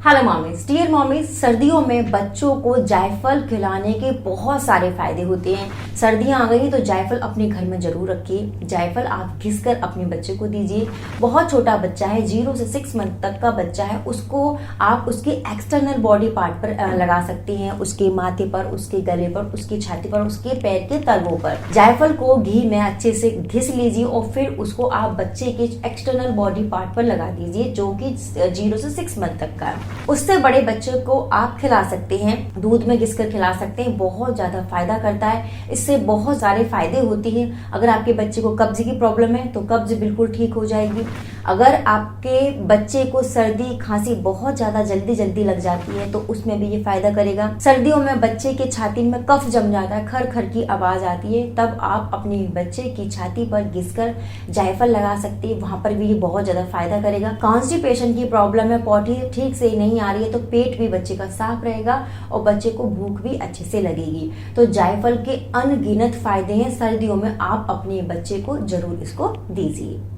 Hello mommies, dear mommies, सर्दियों में बच्चों को जायफल खिलाने के बहुत सारे फायदे होते हैं। सर्दियां आ गई तो जायफल अपने घर में जरूर रखिए। जायफल आप घिसकर अपने बच्चे को दीजिए। बहुत छोटा बच्चा है, 0 से 6 मंथ तक का बच्चा है, उसको आप उसके एक्सटर्नल बॉडी पार्ट पर लगा सकते हैं, उसके माथे पर, उसके गले पर, उसकी छाती पर, उसके पैर के तलवों पर। जायफल को घी में अच्छे से घिस लीजिए और फिर उसको आप बच्चे के एक्सटर्नल बॉडी पार्ट पर लगा दीजिए, जो कि 0 से 6 मंथ तक का है। उससे बड़े बच्चे को आप खिला सकते हैं, दूध में घिसकर खिला सकते हैं, बहुत ज्यादा फायदा करता है। इससे बहुत सारे फायदे होते हैं। अगर आपके बच्चे को कब्ज की प्रॉब्लम है तो कब्ज बिल्कुल ठीक हो जाएगी। अगर आपके बच्चे को सर्दी खांसी बहुत ज्यादा जल्दी जल्दी लग जाती है तो उसमें भी ये फायदा करेगा। सर्दियों में बच्चे के छाती में कफ जम जाता है, खर खर की आवाज आती है, तब आप अपने बच्चे की छाती पर घिसकर जायफल लगा सकते हैं, वहां पर भी ये बहुत ज्यादा फायदा करेगा। कॉन्स्टिपेशन की प्रॉब्लम है, पॉटी ठीक से नहीं आ रही है तो पेट भी बच्चे का साफ रहेगा और बच्चे को भूख भी अच्छे से लगेगी। तो जायफल के अनगिनत फायदे हैं, सर्दियों में आप अपने बच्चे को जरूर इसको दीजिए।